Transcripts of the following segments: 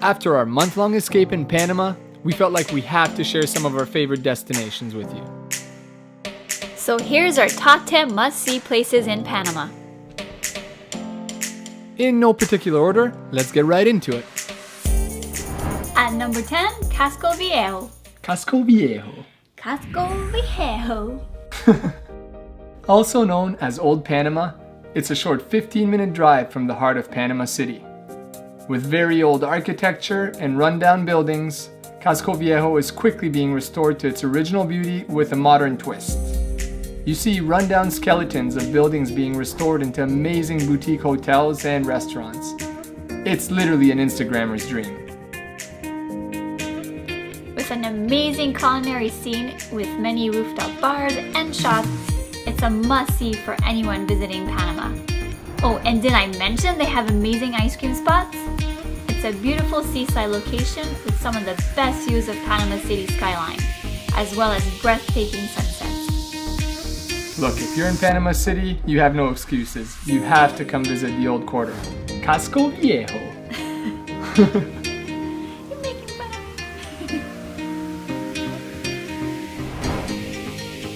After our month-long escape in Panama, we felt like we have to share some of our favorite destinations with you. So here's our top 10 must-see places in Panama. In no particular order, let's get right into it. At number 10, Casco Viejo. Casco Viejo. Casco Viejo. Also known as Old Panama, it's a short 15-minute drive from the heart of Panama City. With very old architecture and rundown buildings, Casco Viejo is quickly being restored to its original beauty with a modern twist. You see rundown skeletons of buildings being restored into amazing boutique hotels and restaurants. It's literally an Instagrammer's dream. With an amazing culinary scene with many rooftop bars and shops, it's a must-see for anyone visiting Panama. Oh, and did I mention they have amazing ice cream spots? It's a beautiful seaside location with some of the best views of Panama City skyline, as well as breathtaking sunsets. Look, if you're in Panama City, you have no excuses. You have to come visit the old quarter. Casco Viejo. You're making fun of me.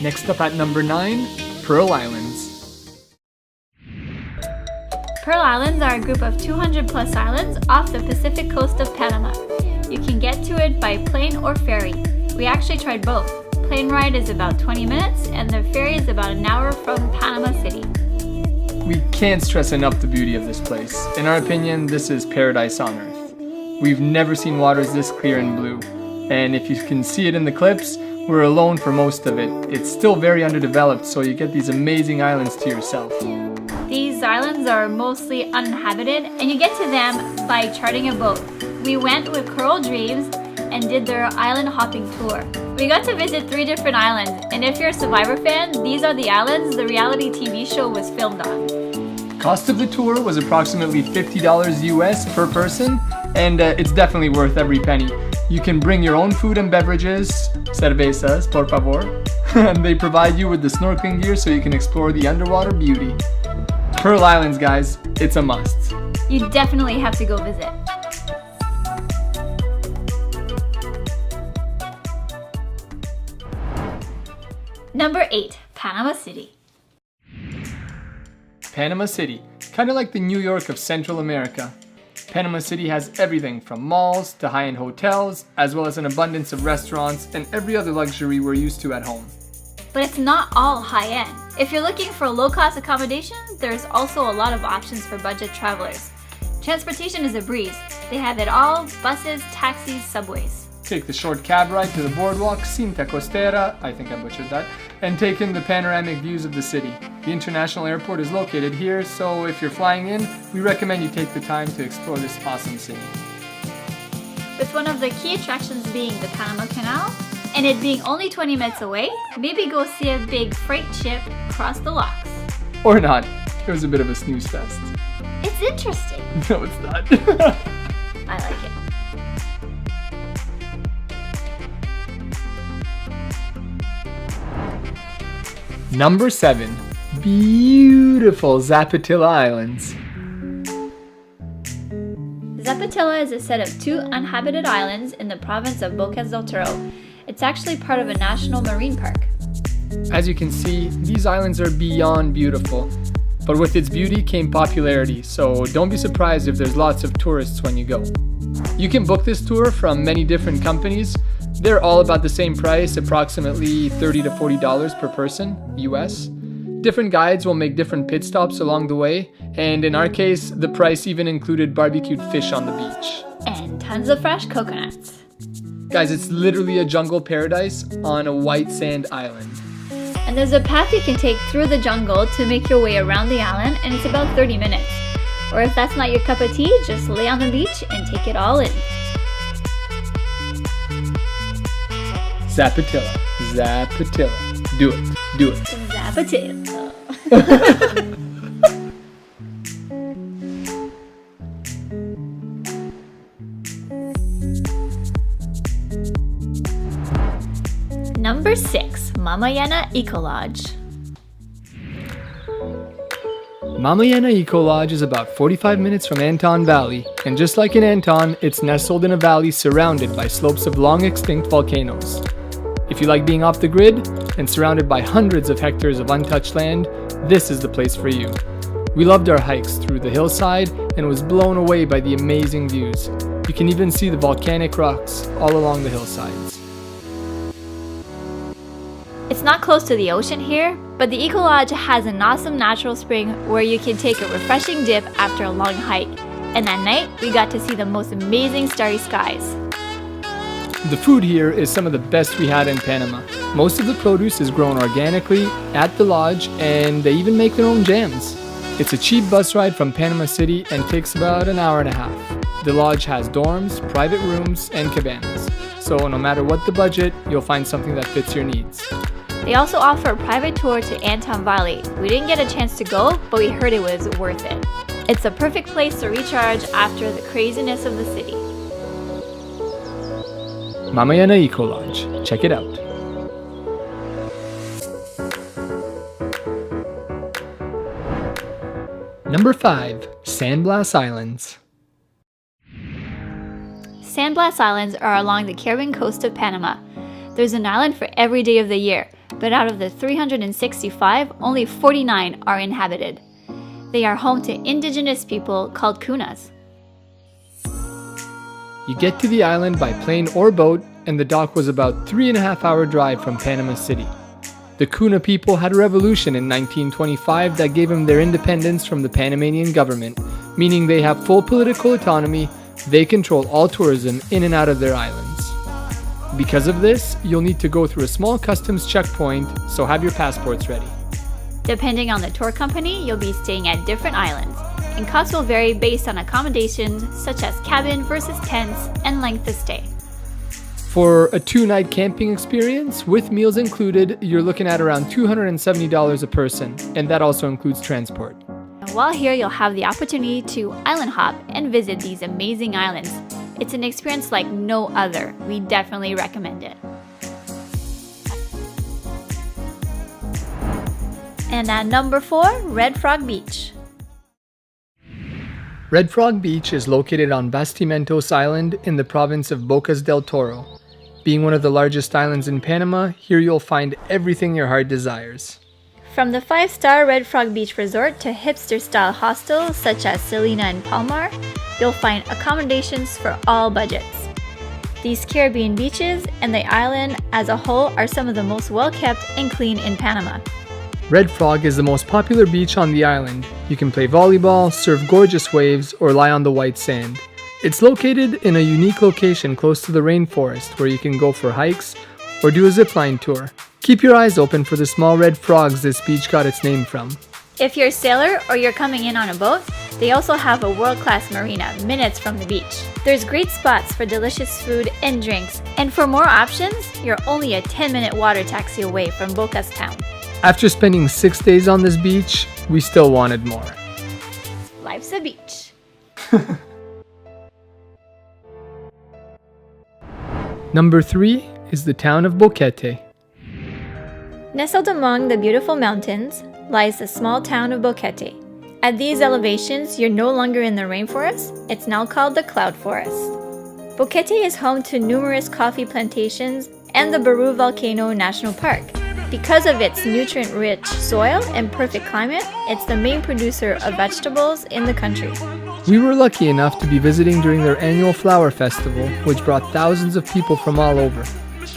Next up at number 9, Pearl Islands. Pearl Islands are a group of 200 plus islands off the Pacific coast of Panama. You can get to it by plane or ferry. We actually tried both. Plane ride is about 20 minutes and the ferry is about an hour from Panama City. We can't stress enough the beauty of this place. In our opinion, this is paradise on earth. We've never seen waters this clear and blue. And if you can see it in the clips, we're alone for most of it. It's still very underdeveloped, so you get these amazing islands to yourself. These islands are mostly uninhabited and you get to them by chartering a boat. We went with Coral Dreams and did their island hopping tour. We got to visit 3 different islands, and if you're a Survivor fan, these are the islands the reality TV show was filmed on. Cost of the tour was approximately $50 US per person, and it's definitely worth every penny. You can bring your own food and beverages, cervezas, por favor, and they provide you with the snorkeling gear so you can explore the underwater beauty. Pearl Islands, guys, it's a must. You definitely have to go visit. Number 8, Panama City. Panama City, kind of like the New York of Central America. Panama City has everything from malls to high-end hotels, as well as an abundance of restaurants and every other luxury we're used to at home. But it's not all high-end. If you're looking for low-cost accommodation, there's also a lot of options for budget travelers. Transportation is a breeze. They have it all: buses, taxis, subways. Take the short cab ride to the boardwalk, Cinta Costera, I think I butchered that, and take in the panoramic views of the city. The international airport is located here, so if you're flying in, we recommend you take the time to explore this awesome city. With one of the key attractions being the Panama Canal, and it being only 20 minutes away, maybe go see a big freight ship cross the locks. Or not. It was a bit of a snooze fest. It's interesting. No, it's not. I like it. Number 7, beautiful Zapatilla Islands. Zapatilla is a set of 2 uninhabited islands in the province of Bocas del Toro. It's actually part of a national marine park. As you can see, these islands are beyond beautiful. But with its beauty came popularity, so don't be surprised if there's lots of tourists when you go. You can book this tour from many different companies. They're all about the same price, approximately $30 to $40 per person, US. Different guides will make different pit stops along the way, and in our case, the price even included barbecued fish on the beach. And tons of fresh coconuts. Guys, it's literally a jungle paradise on a white sand island. And there's a path you can take through the jungle to make your way around the island, and it's about 30 minutes. Or if that's not your cup of tea, just lay on the beach and take it all in. Zapatilla. Zapatilla. Do it. Do it. Zapatilla. Number 6, Mamayana Eco Lodge. Mamayana Eco Lodge is about 45 minutes from Anton Valley, and just like in Anton, it's nestled in a valley surrounded by slopes of long-extinct volcanoes. If you like being off the grid and surrounded by hundreds of hectares of untouched land, this is the place for you. We loved our hikes through the hillside and was blown away by the amazing views. You can even see the volcanic rocks all along the hillsides. It's not close to the ocean here, but the Eco Lodge has an awesome natural spring where you can take a refreshing dip after a long hike. And at night, we got to see the most amazing starry skies. The food here is some of the best we had in Panama. Most of the produce is grown organically at the lodge, and they even make their own jams. It's a cheap bus ride from Panama City and takes about an hour and a half. The lodge has dorms, private rooms, and cabanas. So no matter what the budget, you'll find something that fits your needs. They also offer a private tour to Anton Valley. We didn't get a chance to go, but we heard it was worth it. It's a perfect place to recharge after the craziness of the city. Mamayana Eco Lodge. Check it out. Number 5. Sandblast Islands. Sandblast Islands are along the Caribbean coast of Panama. There's an island for every day of the year, but out of the 365, only 49 are inhabited. They are home to indigenous people called Kunas. You get to the island by plane or boat, and the dock was about 3.5-hour drive from Panama City. The Kuna people had a revolution in 1925 that gave them their independence from the Panamanian government, meaning they have full political autonomy. They control all tourism in and out of their islands. Because of this, you'll need to go through a small customs checkpoint, so have your passports ready. Depending on the tour company, you'll be staying at different islands, and costs will vary based on accommodations such as cabin versus tents and length of stay. For a 2-night camping experience, with meals included, you're looking at around $270 a person, and that also includes transport. While here, you'll have the opportunity to island hop and visit these amazing islands. It's an experience like no other. We definitely recommend it. And at number 4, Red Frog Beach. Red Frog Beach is located on Bastimentos Island in the province of Bocas del Toro. Being one of the largest islands in Panama, here you'll find everything your heart desires. From the 5-star Red Frog Beach Resort to hipster-style hostels such as Selena and Palmar, you'll find accommodations for all budgets. These Caribbean beaches and the island as a whole are some of the most well-kept and clean in Panama. Red Frog is the most popular beach on the island. You can play volleyball, surf gorgeous waves, or lie on the white sand. It's located in a unique location close to the rainforest where you can go for hikes or do a zipline tour. Keep your eyes open for the small red frogs this beach got its name from. If you're a sailor or you're coming in on a boat, they also have a world-class marina minutes from the beach. There's great spots for delicious food and drinks, and for more options, you're only a 10-minute water taxi away from Bocas town. After spending 6 days on this beach, we still wanted more. Life's a beach. Number 3 is the town of Boquete. Nestled among the beautiful mountains lies the small town of Boquete. At these elevations, you're no longer in the rainforest, it's now called the cloud forest. Boquete is home to numerous coffee plantations and the Baru Volcano National Park. Because of its nutrient-rich soil and perfect climate, it's the main producer of vegetables in the country. We were lucky enough to be visiting during their annual flower festival, which brought thousands of people from all over.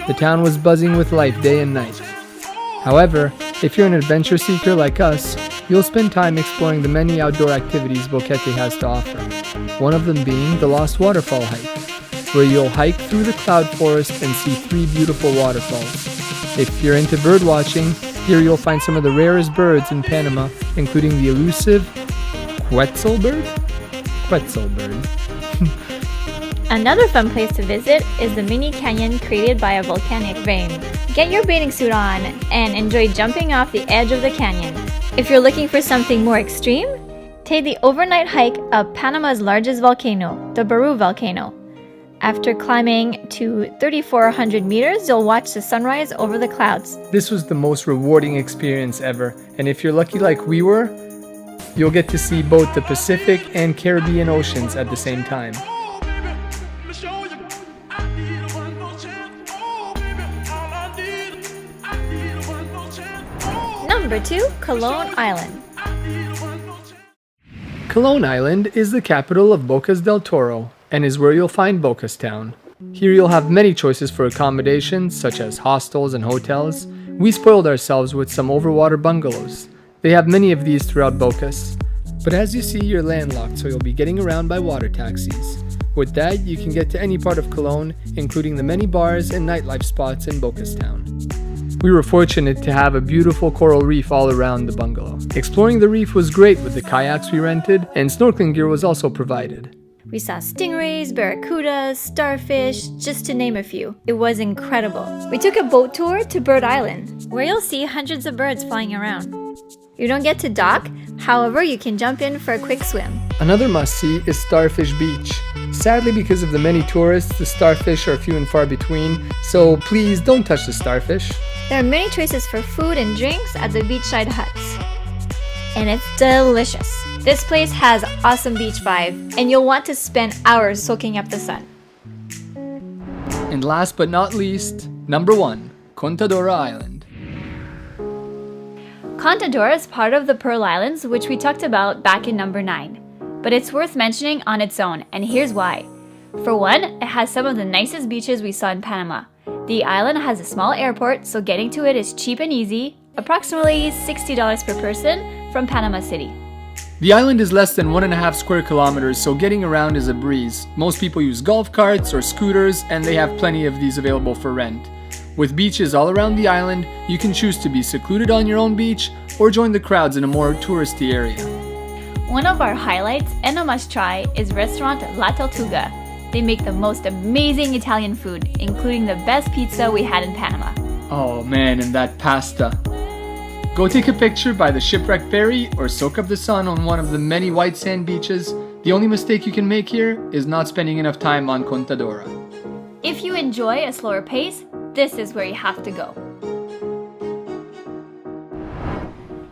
The town was buzzing with life day and night. However, if you're an adventure seeker like us, you'll spend time exploring the many outdoor activities Boquete has to offer. One of them being the Lost Waterfall hike, where you'll hike through the cloud forest and see 3 beautiful waterfalls. If you're into bird watching, here you'll find some of the rarest birds in Panama, including the elusive Quetzal bird. Another fun place to visit is the mini canyon created by a volcanic vein. Get your bathing suit on and enjoy jumping off the edge of the canyon. If you're looking for something more extreme, take the overnight hike up Panama's largest volcano, the Baru volcano. After climbing to 3,400 meters, you'll watch the sunrise over the clouds. This was the most rewarding experience ever, and if you're lucky like we were, you'll get to see both the Pacific and Caribbean Oceans at the same time. Number 2, Cologne Island. Cologne Island is the capital of Bocas del Toro and is where you'll find Bocas Town. Here you'll have many choices for accommodations such as hostels and hotels. We spoiled ourselves with some overwater bungalows. They have many of these throughout Bocas. But as you see, you're landlocked, so you'll be getting around by water taxis. With that, you can get to any part of Cologne, including the many bars and nightlife spots in Bocas Town. We were fortunate to have a beautiful coral reef all around the bungalow. Exploring the reef was great with the kayaks we rented, and snorkeling gear was also provided. We saw stingrays, barracudas, starfish, just to name a few. It was incredible. We took a boat tour to Bird Island, where you'll see hundreds of birds flying around. You don't get to dock, however, you can jump in for a quick swim. Another must-see is Starfish Beach. Sadly, because of the many tourists, the starfish are few and far between, so please don't touch the starfish. There are many choices for food and drinks at the beachside huts. And it's delicious. This place has awesome beach vibe, and you'll want to spend hours soaking up the sun. And last but not least, number 1, Contadora Island. Contadora is part of the Pearl Islands, which we talked about back in number 9. But it's worth mentioning on its own, and here's why. For one, it has some of the nicest beaches we saw in Panama. The island has a small airport, so getting to it is cheap and easy, approximately $60 per person from Panama City. The island is less than 1.5 square kilometers, so getting around is a breeze. Most people use golf carts or scooters, and they have plenty of these available for rent. With beaches all around the island, you can choose to be secluded on your own beach or join the crowds in a more touristy area. One of our highlights and a must-try is restaurant La Tortuga. They make the most amazing Italian food, including the best pizza we had in Panama. Oh man, and that pasta. Go take a picture by the shipwreck ferry or soak up the sun on one of the many white sand beaches. The only mistake you can make here is not spending enough time on Contadora. If you enjoy a slower pace, this is where you have to go.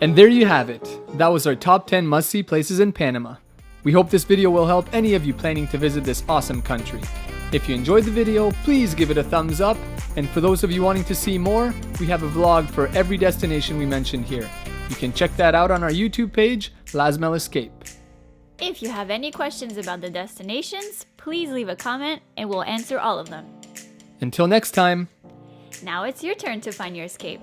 And there you have it. That was our top 10 must-see places in Panama. We hope this video will help any of you planning to visit this awesome country. If you enjoyed the video, please give it a thumbs up. And for those of you wanting to see more, we have a vlog for every destination we mentioned here. You can check that out on our YouTube page, Lasmel Escape. If you have any questions about the destinations, please leave a comment and we'll answer all of them. Until next time. Now it's your turn to find your escape.